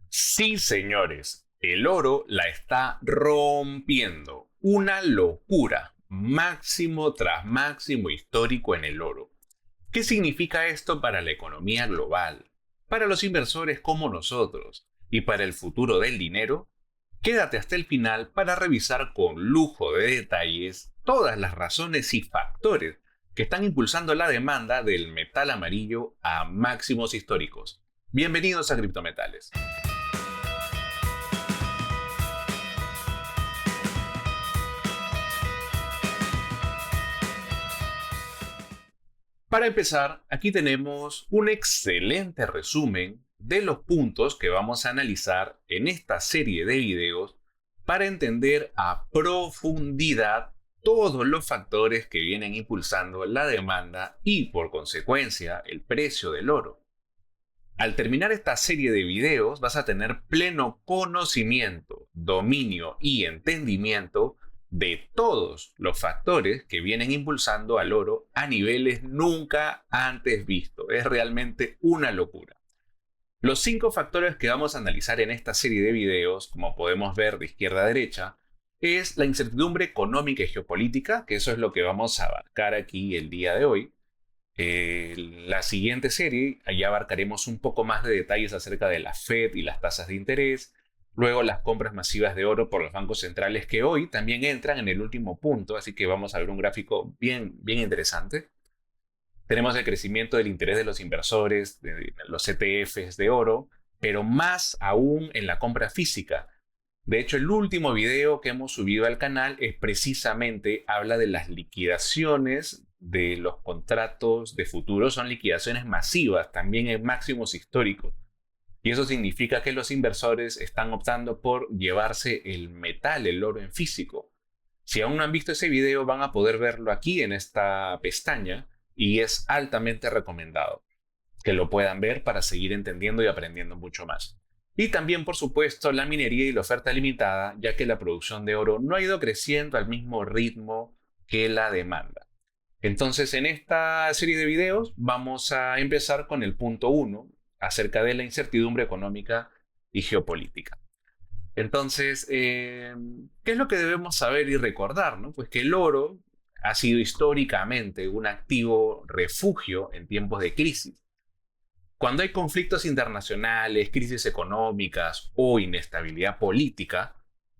Sí, señores, el oro la está rompiendo. Una locura. Máximo tras máximo histórico en el oro. ¿Qué significa esto para la economía global? Para los inversores como nosotros y para el futuro del dinero. Quédate hasta el final para revisar con lujo de detalles todas las razones y factores que están impulsando la demanda del metal amarillo a máximos históricos. Bienvenidos a Criptometales. Para empezar, aquí tenemos un excelente resumen de los puntos que vamos a analizar en esta serie de videos para entender a profundidad todos los factores que vienen impulsando la demanda y, por consecuencia, el precio del oro. Al terminar esta serie de videos vas a tener pleno conocimiento, dominio y entendimiento de todos los factores que vienen impulsando al oro a niveles nunca antes vistos. Es realmente una locura. Los 5 factores que vamos a analizar en esta serie de videos, como podemos ver de izquierda a derecha, es la incertidumbre económica y geopolítica, que eso es lo que vamos a abarcar aquí el día de hoy. La siguiente serie, allá abarcaremos un poco más de detalles acerca de la Fed y las tasas de interés. Luego las compras masivas de oro por los bancos centrales que hoy también entran en el último punto, así que vamos a ver un gráfico bien interesante. Tenemos el crecimiento del interés de los inversores, de los ETFs de oro, pero más aún en la compra física. De hecho, el último video que hemos subido al canal es precisamente habla de las liquidaciones de los contratos de futuro. Son liquidaciones masivas, también en máximos históricos. Y eso significa que los inversores están optando por llevarse el metal, el oro en físico. Si aún no han visto ese video, van a poder verlo aquí en esta pestaña y es altamente recomendado que lo puedan ver para seguir entendiendo y aprendiendo mucho más. Y también, por supuesto, la minería y la oferta limitada, ya que la producción de oro no ha ido creciendo al mismo ritmo que la demanda. Entonces, en esta serie de videos vamos a empezar con el punto 1, acerca de la incertidumbre económica y geopolítica. Entonces, ¿qué es lo que debemos saber y recordar, no? Pues que el oro ha sido históricamente un activo refugio en tiempos de crisis. Cuando hay conflictos internacionales, crisis económicas o inestabilidad política,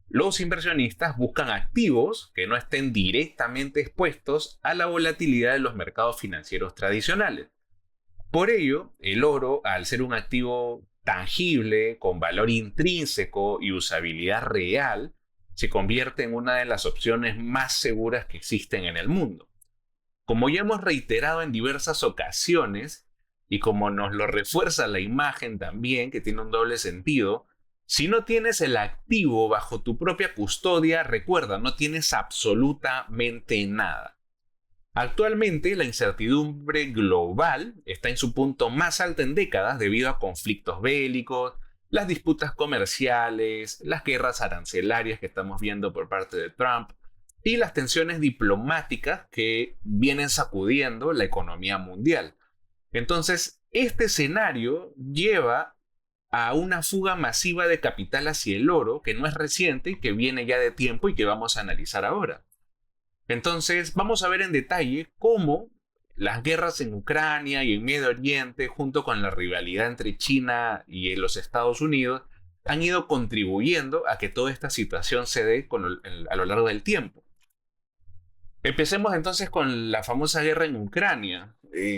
los inversionistas buscan activos que no estén directamente expuestos a la volatilidad de los mercados financieros tradicionales. Por ello, el oro, al ser un activo tangible, con valor intrínseco y usabilidad real, se convierte en una de las opciones más seguras que existen en el mundo. Como ya hemos reiterado en diversas ocasiones, y como nos lo refuerza la imagen también, que tiene un doble sentido, si no tienes el activo bajo tu propia custodia, recuerda, no tienes absolutamente nada. Actualmente, la incertidumbre global está en su punto más alto en décadas debido a conflictos bélicos, las disputas comerciales, las guerras arancelarias que estamos viendo por parte de Trump y las tensiones diplomáticas que vienen sacudiendo la economía mundial. Entonces, este escenario lleva a una fuga masiva de capital hacia el oro, que no es reciente y que viene ya de tiempo y que vamos a analizar ahora. Entonces, vamos a ver en detalle cómo las guerras en Ucrania y en Medio Oriente, junto con la rivalidad entre China y los Estados Unidos, han ido contribuyendo a que toda esta situación se dé a lo largo del tiempo. Empecemos entonces con la famosa guerra en Ucrania.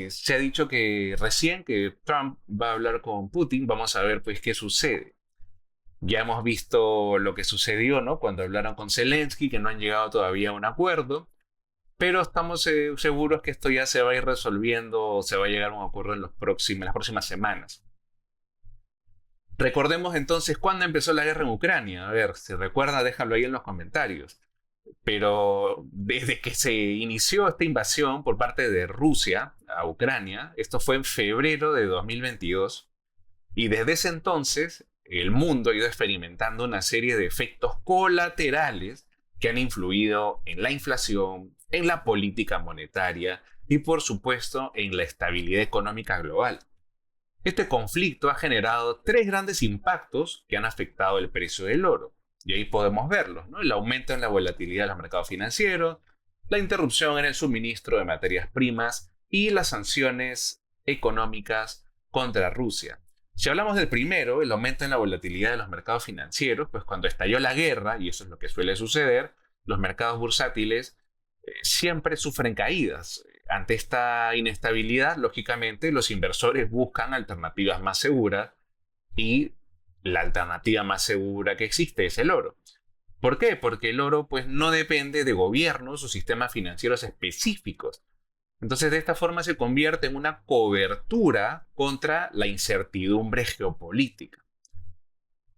Se ha dicho que recién que Trump va a hablar con Putin. Vamos a ver pues qué sucede. Ya hemos visto lo que sucedió, ¿no? Cuando hablaron con Zelensky, que no han llegado todavía a un acuerdo. Pero estamos seguros que esto ya se va a ir resolviendo, se va a llegar a un acuerdo en las próximas semanas. Recordemos entonces cuándo empezó la guerra en Ucrania. A ver, si recuerda, déjalo ahí en los comentarios. Pero desde que se inició esta invasión por parte de Rusia a Ucrania, esto fue en febrero de 2022, y desde ese entonces el mundo ha ido experimentando una serie de efectos colaterales que han influido en la inflación, en la política monetaria y por supuesto en la estabilidad económica global. Este conflicto ha generado tres grandes impactos que han afectado el precio del oro. Y ahí podemos verlos, ¿no? El aumento en la volatilidad de los mercados financieros, la interrupción en el suministro de materias primas y las sanciones económicas contra Rusia. Si hablamos del primero, el aumento en la volatilidad de los mercados financieros, pues cuando estalló la guerra, y eso es lo que suele suceder, los mercados bursátiles siempre sufren caídas. Ante esta inestabilidad, lógicamente, los inversores buscan alternativas más seguras y la alternativa más segura que existe es el oro. ¿Por qué? Porque el oro pues, no depende de gobiernos o sistemas financieros específicos. Entonces, de esta forma se convierte en una cobertura contra la incertidumbre geopolítica.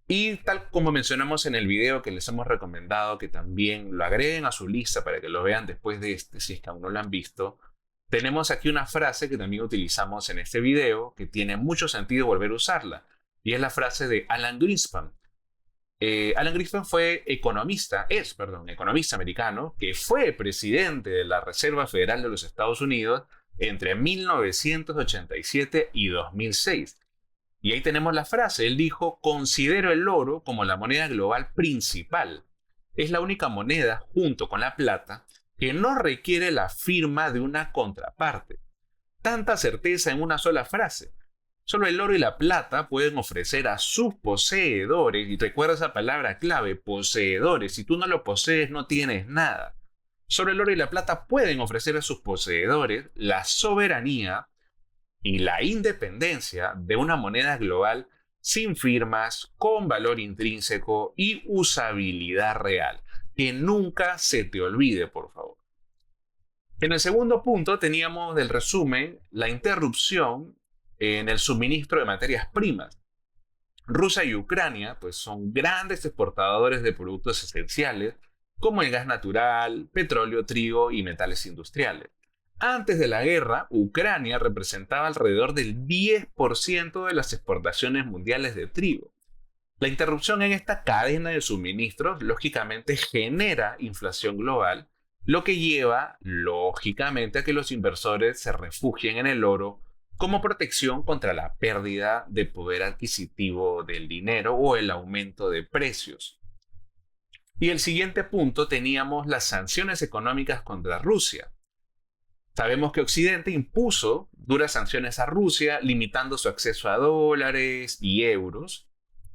Y tal como mencionamos en el video que les hemos recomendado que también lo agreguen a su lista para que lo vean después de este, si es que aún no lo han visto, tenemos aquí una frase que también utilizamos en este video que tiene mucho sentido volver a usarla. Y es la frase de Alan Greenspan. Alan Greenspan economista americano, que fue presidente de la Reserva Federal de los Estados Unidos entre 1987 y 2006. Y ahí tenemos la frase, él dijo, considero el oro como la moneda global principal. Es la única moneda, junto con la plata, que no requiere la firma de una contraparte. Tanta certeza en una sola frase. Solo el oro y la plata pueden ofrecer a sus poseedores, y recuerda esa palabra clave, poseedores, si tú no lo posees no tienes nada. Solo el oro y la plata pueden ofrecer a sus poseedores la soberanía y la independencia de una moneda global sin firmas, con valor intrínseco y usabilidad real. Que nunca se te olvide, por favor. En el segundo punto teníamos del resumen la interrupción en el suministro de materias primas. Rusia y Ucrania pues, son grandes exportadores de productos esenciales como el gas natural, petróleo, trigo y metales industriales. Antes de la guerra, Ucrania representaba alrededor del 10% de las exportaciones mundiales de trigo. La interrupción en esta cadena de suministros lógicamente genera inflación global, lo que lleva lógicamente a que los inversores se refugien en el oro como protección contra la pérdida de poder adquisitivo del dinero o el aumento de precios. Y el siguiente punto teníamos las sanciones económicas contra Rusia. Sabemos que Occidente impuso duras sanciones a Rusia, limitando su acceso a dólares y euros.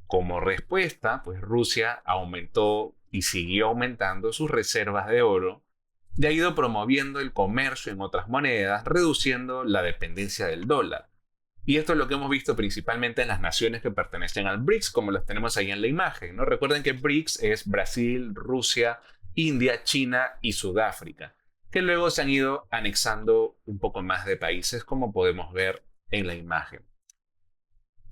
Como respuesta, pues Rusia aumentó y siguió aumentando sus reservas de oro y ha ido promoviendo el comercio en otras monedas, reduciendo la dependencia del dólar. Y esto es lo que hemos visto principalmente en las naciones que pertenecen al BRICS, como las tenemos ahí en la imagen, ¿no? Recuerden que BRICS es Brasil, Rusia, India, China y Sudáfrica, que luego se han ido anexando un poco más de países, como podemos ver en la imagen.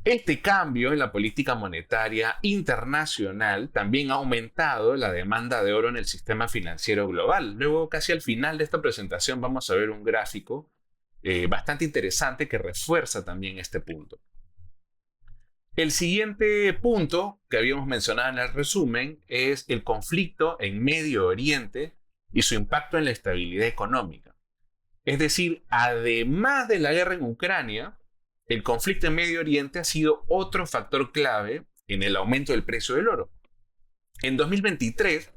Este cambio en la política monetaria internacional también ha aumentado la demanda de oro en el sistema financiero global. Luego, casi al final de esta presentación, vamos a ver un gráfico bastante interesante que refuerza también este punto. El siguiente punto que habíamos mencionado en el resumen es el conflicto en Medio Oriente y su impacto en la estabilidad económica. Es decir, además de la guerra en Ucrania, el conflicto en Medio Oriente ha sido otro factor clave en el aumento del precio del oro. En 2023,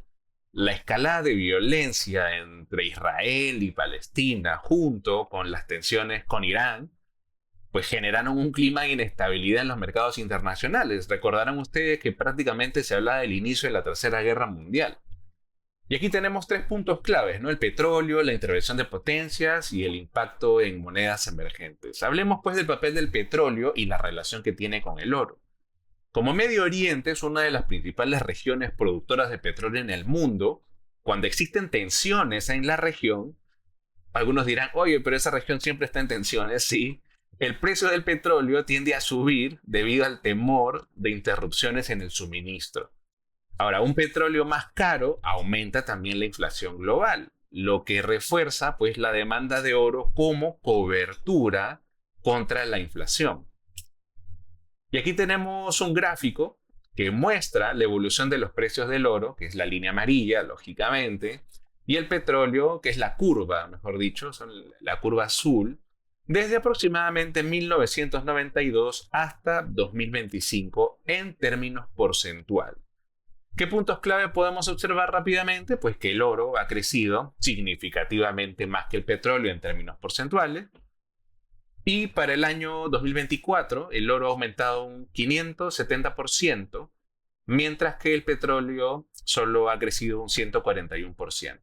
la escalada de violencia entre Israel y Palestina, junto con las tensiones con Irán, pues generaron un clima de inestabilidad en los mercados internacionales. Recordarán ustedes que prácticamente se hablaba del inicio de la Tercera Guerra Mundial. Y aquí tenemos tres puntos claves, ¿no? El petróleo, la intervención de potencias y el impacto en monedas emergentes. Hablemos pues del papel del petróleo y la relación que tiene con el oro. Como Medio Oriente es una de las principales regiones productoras de petróleo en el mundo, cuando existen tensiones en la región, algunos dirán, oye, pero esa región siempre está en tensiones. Sí, el precio del petróleo tiende a subir debido al temor de interrupciones en el suministro. Ahora, un petróleo más caro aumenta también la inflación global, lo que refuerza pues, la demanda de oro como cobertura contra la inflación. Y aquí tenemos un gráfico que muestra la evolución de los precios del oro, que es la línea amarilla, lógicamente, y el petróleo, que es la curva, mejor dicho, son la curva azul, desde aproximadamente 1992 hasta 2025 en términos porcentuales. ¿Qué puntos clave podemos observar rápidamente? Pues que el oro ha crecido significativamente más que el petróleo en términos porcentuales. Y para el año 2024, el oro ha aumentado un 570%, mientras que el petróleo solo ha crecido un 141%.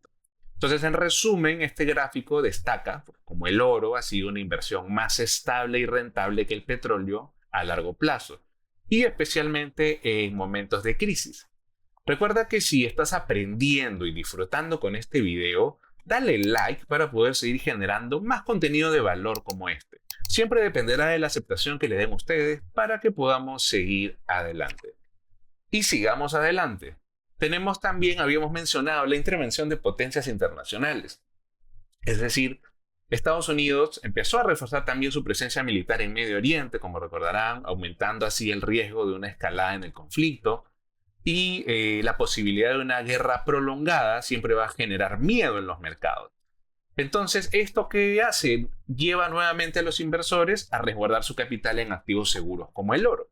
Entonces, en resumen, este gráfico destaca como el oro ha sido una inversión más estable y rentable que el petróleo a largo plazo, y especialmente en momentos de crisis. Recuerda que si estás aprendiendo y disfrutando con este video, dale like para poder seguir generando más contenido de valor como este. Siempre dependerá de la aceptación que le den ustedes para que podamos seguir adelante. Y sigamos adelante. Tenemos también, habíamos mencionado, la intervención de potencias internacionales. Es decir, Estados Unidos empezó a reforzar también su presencia militar en Medio Oriente, como recordarán, aumentando así el riesgo de una escalada en el conflicto. Y la posibilidad de una guerra prolongada siempre va a generar miedo en los mercados. Entonces, ¿esto qué hace? Lleva nuevamente a los inversores a resguardar su capital en activos seguros como el oro.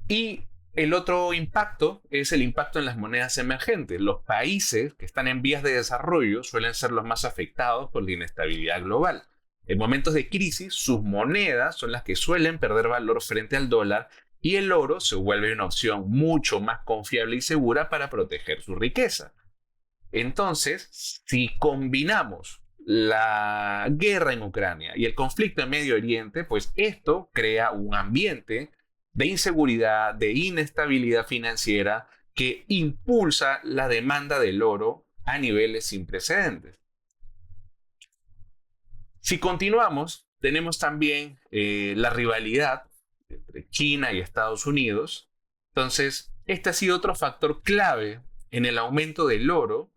Y el otro impacto es el impacto en las monedas emergentes. Los países que están en vías de desarrollo suelen ser los más afectados por la inestabilidad global. En momentos de crisis, sus monedas son las que suelen perder valor frente al dólar y el oro se vuelve una opción mucho más confiable y segura para proteger su riqueza. Entonces, si combinamos la guerra en Ucrania y el conflicto en Medio Oriente, pues esto crea un ambiente de inseguridad, de inestabilidad financiera que impulsa la demanda del oro a niveles sin precedentes. Si continuamos, tenemos también la rivalidad entre China y Estados Unidos. Entonces, este ha sido otro factor clave en el aumento del oro.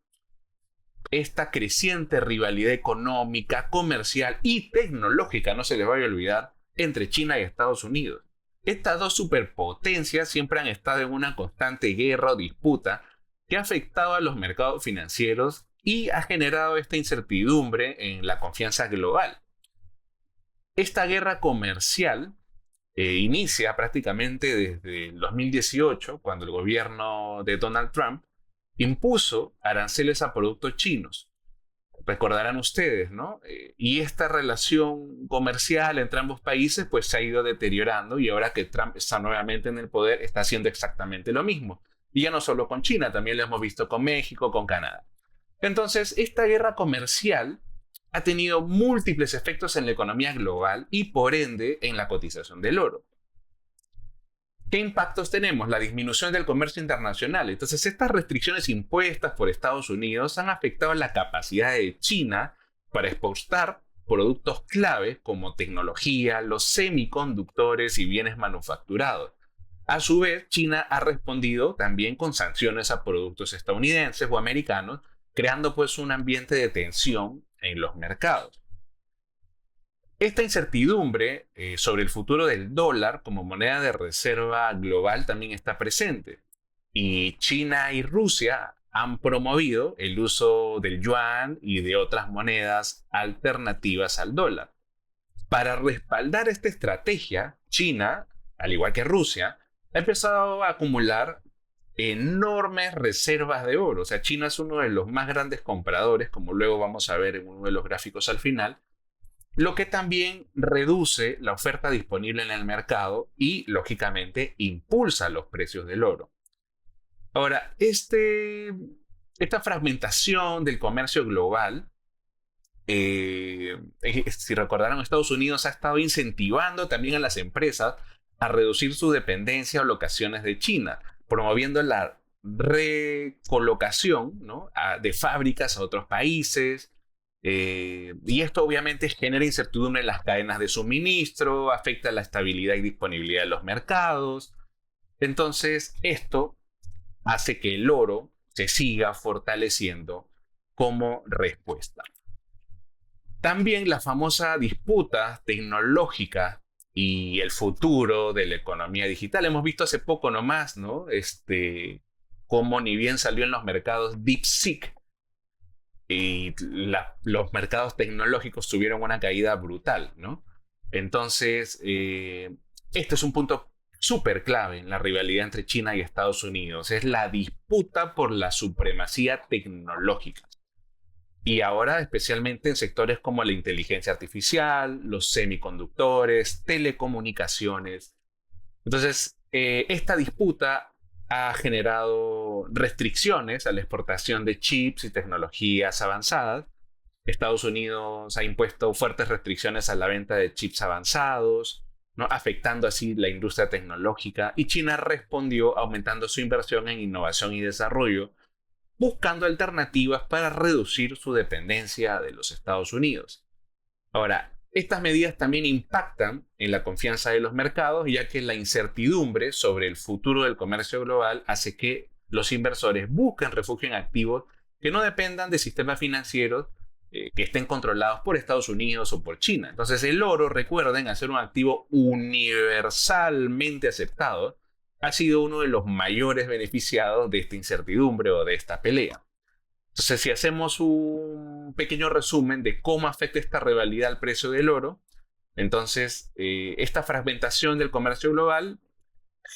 Esta creciente rivalidad económica, comercial y tecnológica, no se les vaya a olvidar, entre China y Estados Unidos. Estas dos superpotencias siempre han estado en una constante guerra o disputa que ha afectado a los mercados financieros y ha generado esta incertidumbre en la confianza global. Esta guerra comercial inicia prácticamente desde el 2018, cuando el gobierno de Donald Trump impuso aranceles a productos chinos. Recordarán ustedes, ¿no? Y esta relación comercial entre ambos países pues se ha ido deteriorando y ahora que Trump está nuevamente en el poder está haciendo exactamente lo mismo. Y ya no solo con China, también lo hemos visto con México, con Canadá. Entonces, esta guerra comercial ha tenido múltiples efectos en la economía global y por ende en la cotización del oro. ¿Qué impactos tenemos? La disminución del comercio internacional. Entonces, estas restricciones impuestas por Estados Unidos han afectado la capacidad de China para exportar productos clave como tecnología, los semiconductores y bienes manufacturados. A su vez, China ha respondido también con sanciones a productos estadounidenses o americanos, creando pues un ambiente de tensión en los mercados. Esta incertidumbre sobre el futuro del dólar como moneda de reserva global también está presente. Y China y Rusia han promovido el uso del yuan y de otras monedas alternativas al dólar. Para respaldar esta estrategia, China, al igual que Rusia, ha empezado a acumular enormes reservas de oro. O sea, China es uno de los más grandes compradores, como luego vamos a ver en uno de los gráficos al final, lo que también reduce la oferta disponible en el mercado y, lógicamente, impulsa los precios del oro. Ahora, esta fragmentación del comercio global, si recordarán, Estados Unidos ha estado incentivando también a las empresas a reducir su dependencia o locaciones de China, promoviendo la recolocación, ¿no?, de fábricas a otros países. Y esto obviamente genera incertidumbre en las cadenas de suministro, afecta la estabilidad y disponibilidad de los mercados. Entonces, esto hace que el oro se siga fortaleciendo como respuesta. También la famosa disputa tecnológica y el futuro de la economía digital. Hemos visto hace poco nomás, ¿no? Cómo ni bien salió en los mercados DeepSeek y los mercados tecnológicos tuvieron una caída brutal, ¿no? Entonces, este es un punto súper clave en la rivalidad entre China y Estados Unidos. Es la disputa por la supremacía tecnológica. Y ahora especialmente en sectores como la inteligencia artificial, los semiconductores, telecomunicaciones. Entonces, esta disputa ha generado restricciones a la exportación de chips y tecnologías avanzadas. Estados Unidos ha impuesto fuertes restricciones a la venta de chips avanzados, ¿no? Afectando así la industria tecnológica. Y China respondió aumentando su inversión en innovación y desarrollo, buscando alternativas para reducir su dependencia de los Estados Unidos. Ahora, estas medidas también impactan en la confianza de los mercados, ya que la incertidumbre sobre el futuro del comercio global hace que los inversores busquen refugio en activos que no dependan de sistemas financieros que estén controlados por Estados Unidos o por China. Entonces, el oro, recuerden, al ser un activo universalmente aceptado, ha sido uno de los mayores beneficiados de esta incertidumbre o de esta pelea. Entonces, si hacemos un pequeño resumen de cómo afecta esta rivalidad al precio del oro, entonces esta fragmentación del comercio global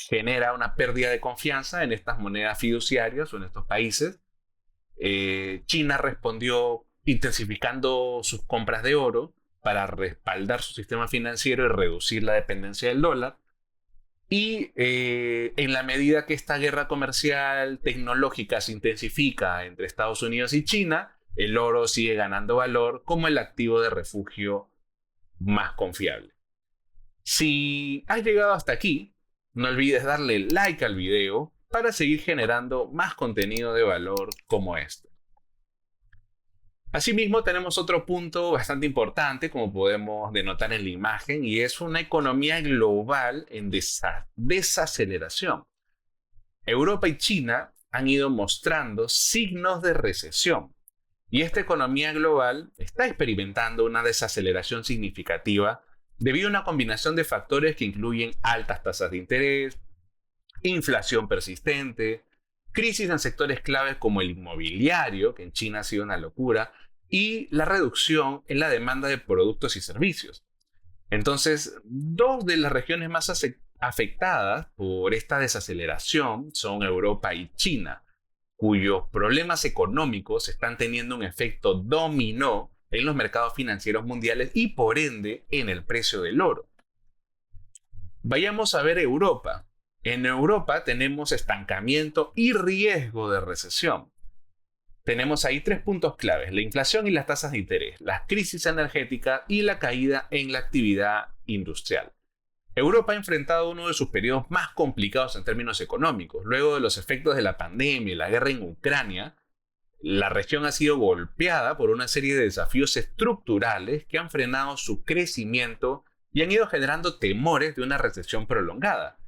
genera una pérdida de confianza en estas monedas fiduciarias o en estos países. China respondió intensificando sus compras de oro para respaldar su sistema financiero y reducir la dependencia del dólar. Y en la medida que esta guerra comercial tecnológica se intensifica entre Estados Unidos y China, el oro sigue ganando valor como el activo de refugio más confiable. Si has llegado hasta aquí, no olvides darle like al video para seguir generando más contenido de valor como este. Asimismo, tenemos otro punto bastante importante, como podemos denotar en la imagen, y es una economía global en desaceleración. Europa y China han ido mostrando signos de recesión, y esta economía global está experimentando una desaceleración significativa debido a una combinación de factores que incluyen altas tasas de interés, inflación persistente, crisis en sectores claves como el inmobiliario, que en China ha sido una locura, y la reducción en la demanda de productos y servicios. Entonces, dos de las regiones más afectadas por esta desaceleración son Europa y China, cuyos problemas económicos están teniendo un efecto dominó en los mercados financieros mundiales y por ende en el precio del oro. Vayamos a ver Europa. En Europa tenemos estancamiento y riesgo de recesión. Tenemos ahí tres puntos claves: la inflación y las tasas de interés, la crisis energética y la caída en la actividad industrial. Europa ha enfrentado uno de sus periodos más complicados en términos económicos. Luego de los efectos de la pandemia y la guerra en Ucrania, la región ha sido golpeada por una serie de desafíos estructurales que han frenado su crecimiento y han ido generando temores de una recesión prolongada.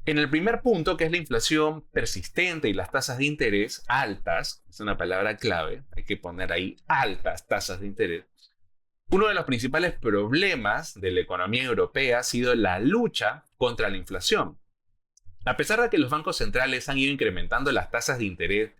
En el primer punto, que es la inflación persistente y las tasas de interés altas, es una palabra clave, hay que poner ahí altas tasas de interés. Uno de los principales problemas de la economía europea ha sido la lucha contra la inflación. A pesar de que los bancos centrales han ido incrementando las tasas de interés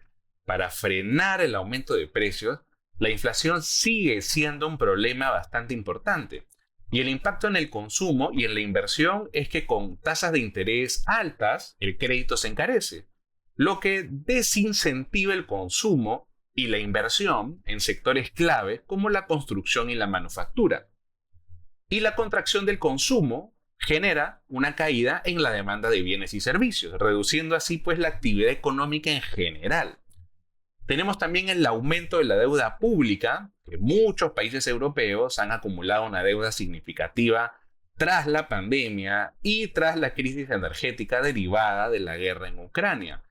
para frenar el aumento de precios, la inflación sigue siendo un problema bastante importante. Y el impacto en el consumo y en la inversión es que con tasas de interés altas, el crédito se encarece, lo que desincentiva el consumo y la inversión en sectores clave como la construcción y la manufactura. Y la contracción del consumo genera una caída en la demanda de bienes y servicios, reduciendo así pues la actividad económica en general. Tenemos también el aumento de la deuda pública, que muchos países europeos han acumulado una deuda significativa tras la pandemia y tras la crisis energética derivada de la guerra en Ucrania.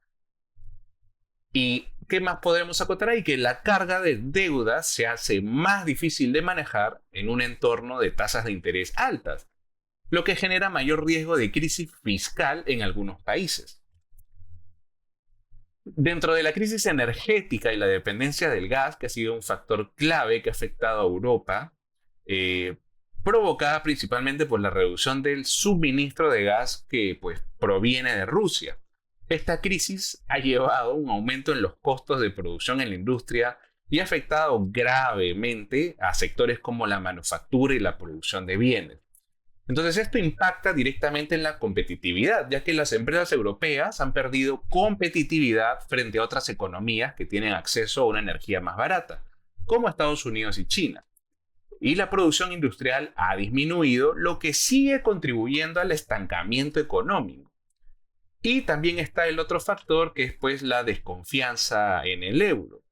¿Y qué más podemos acotar ahí? Que la carga de deuda se hace más difícil de manejar en un entorno de tasas de interés altas, lo que genera mayor riesgo de crisis fiscal en algunos países. Dentro de la crisis energética y la dependencia del gas, que ha sido un factor clave que ha afectado a Europa, provocada principalmente por la reducción del suministro de gas que pues, proviene de Rusia. Esta crisis ha llevado a un aumento en los costos de producción en la industria y ha afectado gravemente a sectores como la manufactura y la producción de bienes. Entonces esto impacta directamente en la competitividad, ya que las empresas europeas han perdido competitividad frente a otras economías que tienen acceso a una energía más barata, como Estados Unidos y China. Y la producción industrial ha disminuido, lo que sigue contribuyendo al estancamiento económico. Y también está el otro factor, que es pues la desconfianza en el euro.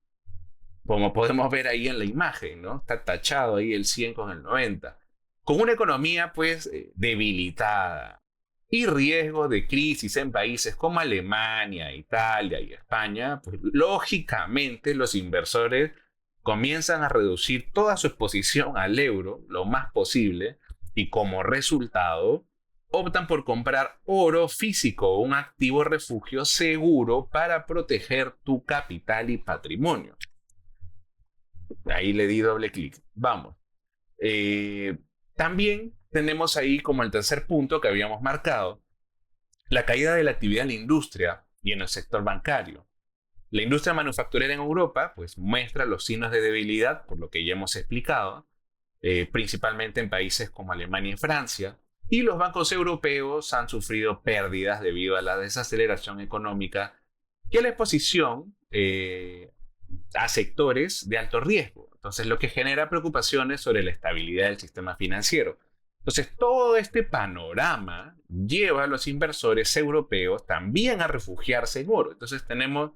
Como podemos ver ahí en la imagen, ¿no? Está tachado ahí el 100 con el 90. Con una economía pues debilitada y riesgos de crisis en países como Alemania, Italia y España, pues lógicamente los inversores comienzan a reducir toda su exposición al euro lo más posible y como resultado optan por comprar oro físico, un activo refugio seguro para proteger tu capital y patrimonio. Ahí le di doble clic. Vamos. También tenemos ahí como el tercer punto que habíamos marcado, la caída de la actividad en la industria y en el sector bancario. La industria manufacturera en Europa pues muestra los signos de debilidad, por lo que ya hemos explicado, principalmente en países como Alemania y Francia, y los bancos europeos han sufrido pérdidas debido a la desaceleración económica y a la exposición a sectores de alto riesgo. Entonces, lo que genera preocupaciones sobre la estabilidad del sistema financiero. Entonces, todo este panorama lleva a los inversores europeos también a refugiarse en oro. Entonces, tenemos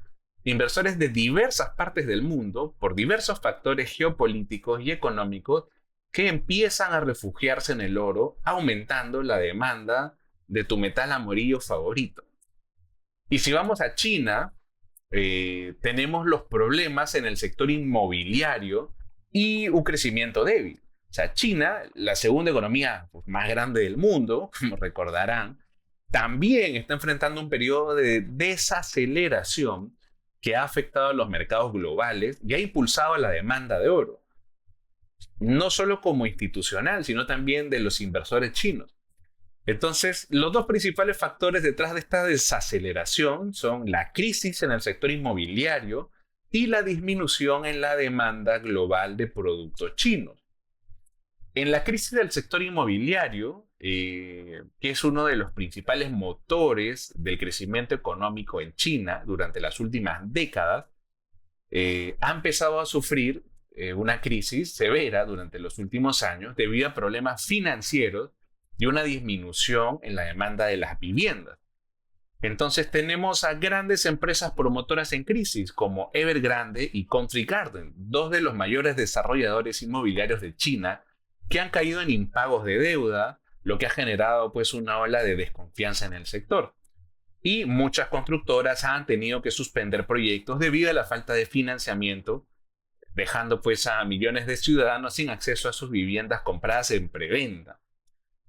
inversores de diversas partes del mundo, por diversos factores geopolíticos y económicos, que empiezan a refugiarse en el oro, aumentando la demanda de tu metal amarillo favorito. Y si vamos a China, tenemos los problemas en el sector inmobiliario y un crecimiento débil. O sea, China, la segunda economía más grande del mundo, como recordarán, también está enfrentando un periodo de desaceleración que ha afectado a los mercados globales y ha impulsado la demanda de oro. No solo como institucional, sino también de los inversores chinos. Entonces, los dos principales factores detrás de esta desaceleración son la crisis en el sector inmobiliario y la disminución en la demanda global de productos chinos. En la crisis del sector inmobiliario, que es uno de los principales motores del crecimiento económico en China durante las últimas décadas, ha empezado a sufrir una crisis severa durante los últimos años debido a problemas financieros y una disminución en la demanda de las viviendas. Entonces tenemos a grandes empresas promotoras en crisis como Evergrande y Country Garden, dos de los mayores desarrolladores inmobiliarios de China, que han caído en impagos de deuda, lo que ha generado pues una ola de desconfianza en el sector. Y muchas constructoras han tenido que suspender proyectos debido a la falta de financiamiento, dejando pues a millones de ciudadanos sin acceso a sus viviendas compradas en preventa.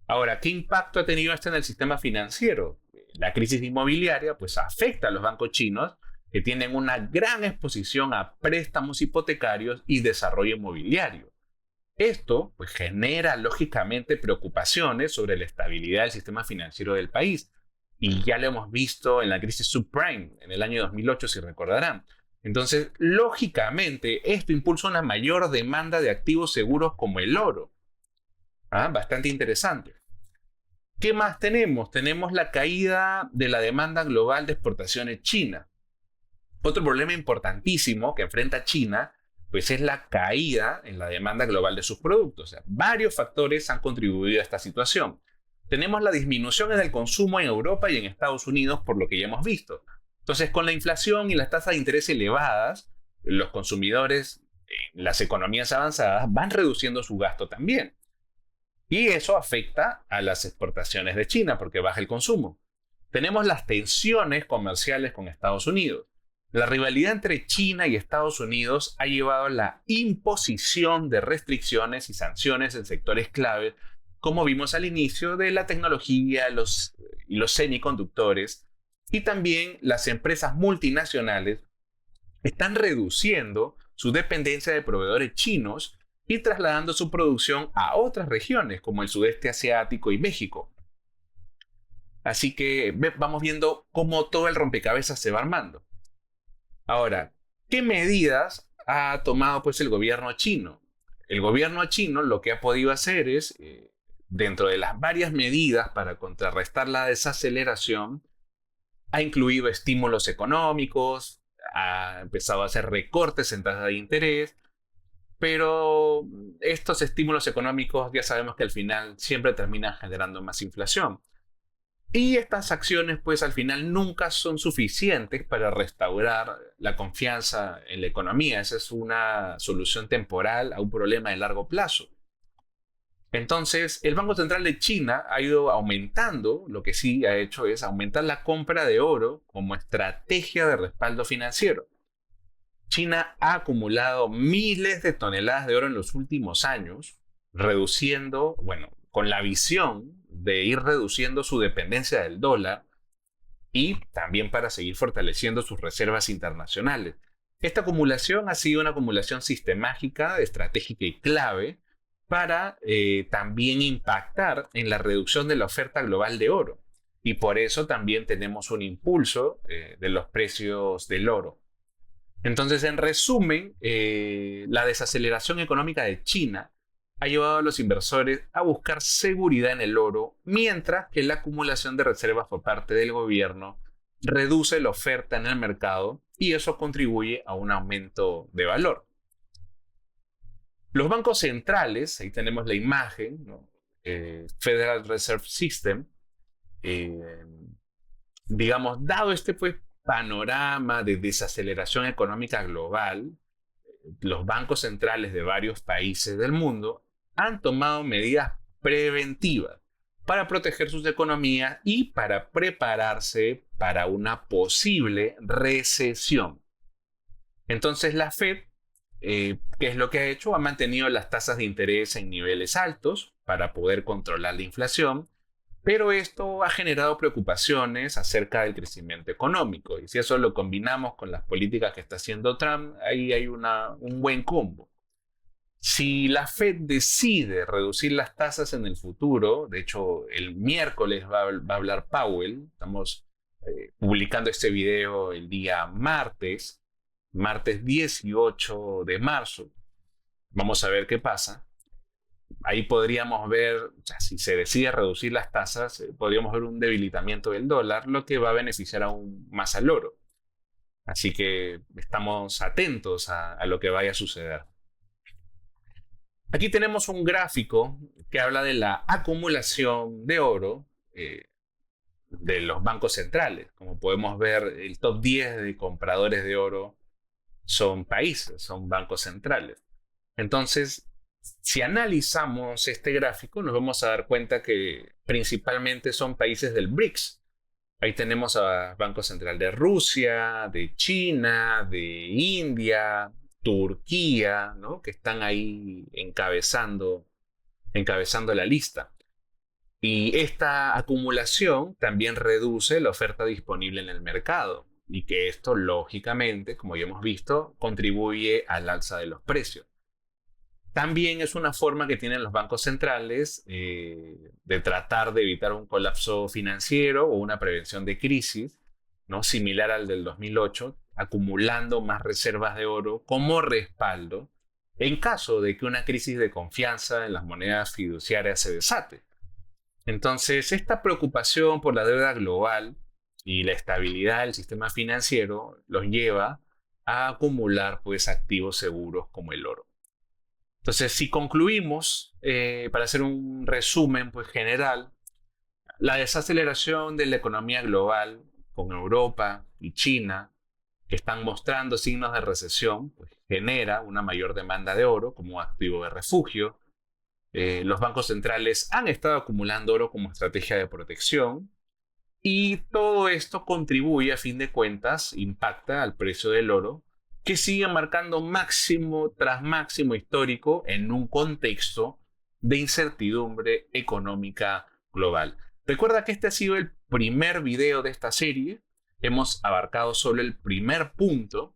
Ahora, ¿qué impacto ha tenido esto en el sistema financiero? La crisis inmobiliaria pues afecta a los bancos chinos que tienen una gran exposición a préstamos hipotecarios y desarrollo inmobiliario. Esto pues genera lógicamente preocupaciones sobre la estabilidad del sistema financiero del país. Y ya lo hemos visto en la crisis subprime en el año 2008, si recordarán. Entonces, lógicamente, esto impulsa una mayor demanda de activos seguros como el oro. Bastante interesante. ¿Qué más tenemos? Tenemos la caída de la demanda global de exportaciones china. Otro problema importantísimo que enfrenta China pues es la caída en la demanda global de sus productos. O sea, varios factores han contribuido a esta situación. Tenemos la disminución en el consumo en Europa y en Estados Unidos, por lo que ya hemos visto. Entonces, con la inflación y las tasas de interés elevadas, los consumidores en las economías avanzadas van reduciendo su gasto también. Y eso afecta a las exportaciones de China porque baja el consumo. Tenemos las tensiones comerciales con Estados Unidos. La rivalidad entre China y Estados Unidos ha llevado a la imposición de restricciones y sanciones en sectores clave, como vimos al inicio, de la tecnología y los semiconductores. Y también las empresas multinacionales están reduciendo su dependencia de proveedores chinos y trasladando su producción a otras regiones como el sudeste asiático y México. Así que vamos viendo cómo todo el rompecabezas se va armando. Ahora, ¿qué medidas ha tomado pues el gobierno chino? El gobierno chino lo que ha podido hacer es, dentro de las varias medidas para contrarrestar la desaceleración, ha incluido estímulos económicos, ha empezado a hacer recortes en tasas de interés, pero estos estímulos económicos ya sabemos que al final siempre terminan generando más inflación. Y estas acciones pues al final nunca son suficientes para restaurar la confianza en la economía. Esa es una solución temporal a un problema de largo plazo. Entonces, el Banco Central de China ha ido aumentando, lo que sí ha hecho es aumentar la compra de oro como estrategia de respaldo financiero. China ha acumulado miles de toneladas de oro en los últimos años, reduciendo, bueno, con la visión de ir reduciendo su dependencia del dólar y también para seguir fortaleciendo sus reservas internacionales. Esta acumulación ha sido una acumulación sistemática, estratégica y clave para también impactar en la reducción de la oferta global de oro. Y por eso también tenemos un impulso de los precios del oro. Entonces, en resumen, la desaceleración económica de China ha llevado a los inversores a buscar seguridad en el oro, mientras que la acumulación de reservas por parte del gobierno reduce la oferta en el mercado y eso contribuye a un aumento de valor. Los bancos centrales, ahí tenemos la imagen, ¿no? Federal Reserve System, digamos, dado este pues, panorama de desaceleración económica global, los bancos centrales de varios países del mundo han tomado medidas preventivas para proteger sus economías y para prepararse para una posible recesión. Entonces la Fed, ¿qué es lo que ha hecho? Ha mantenido las tasas de interés en niveles altos para poder controlar la inflación, pero esto ha generado preocupaciones acerca del crecimiento económico. Y si eso lo combinamos con las políticas que está haciendo Trump, ahí hay un buen combo. Si la Fed decide reducir las tasas en el futuro, de hecho el miércoles va a hablar Powell, estamos publicando este video el día martes 18 de marzo, vamos a ver qué pasa. Ahí podríamos ver, o sea, si se decide reducir las tasas, podríamos ver un debilitamiento del dólar, lo que va a beneficiar aún más al oro. Así que estamos atentos a lo que vaya a suceder. Aquí tenemos un gráfico que habla de la acumulación de oro de los bancos centrales. Como podemos ver, el top 10 de compradores de oro son países, son bancos centrales. Entonces, si analizamos este gráfico, nos vamos a dar cuenta que principalmente son países del BRICS. Ahí tenemos a Banco Central de Rusia, de China, de India, Turquía, ¿no? Que están ahí encabezando la lista. Y esta acumulación también reduce la oferta disponible en el mercado y que esto, lógicamente, como ya hemos visto, contribuye al alza de los precios. También es una forma que tienen los bancos centrales de tratar de evitar un colapso financiero o una prevención de crisis, ¿no? Similar al del 2008, acumulando más reservas de oro como respaldo en caso de que una crisis de confianza en las monedas fiduciarias se desate. Entonces, esta preocupación por la deuda global y la estabilidad del sistema financiero los lleva a acumular pues, activos seguros como el oro. Entonces, si concluimos, para hacer un resumen pues, general, la desaceleración de la economía global con Europa y China, que están mostrando signos de recesión, pues, genera una mayor demanda de oro como activo de refugio. Los bancos centrales han estado acumulando oro como estrategia de protección y todo esto contribuye, a fin de cuentas, impacta al precio del oro, que sigue marcando máximo tras máximo histórico en un contexto de incertidumbre económica global. Recuerda que este ha sido el primer video de esta serie. Hemos abarcado solo el primer punto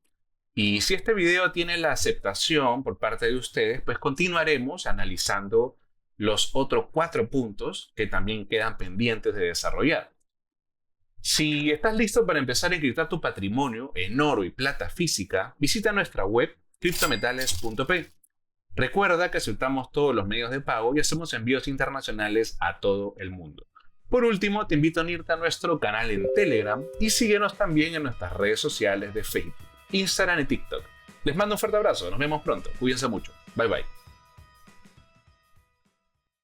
Y si este video tiene la aceptación por parte de ustedes, pues continuaremos analizando los otros 4 puntos que también quedan pendientes de desarrollar. Si estás listo para empezar a encriptar tu patrimonio en oro y plata física, visita nuestra web criptometales.p. Recuerda que aceptamos todos los medios de pago y hacemos envíos internacionales a todo el mundo. Por último, te invito a unirte a nuestro canal en Telegram y síguenos también en nuestras redes sociales de Facebook, Instagram y TikTok. Les mando un fuerte abrazo, nos vemos pronto, cuídense mucho, bye bye.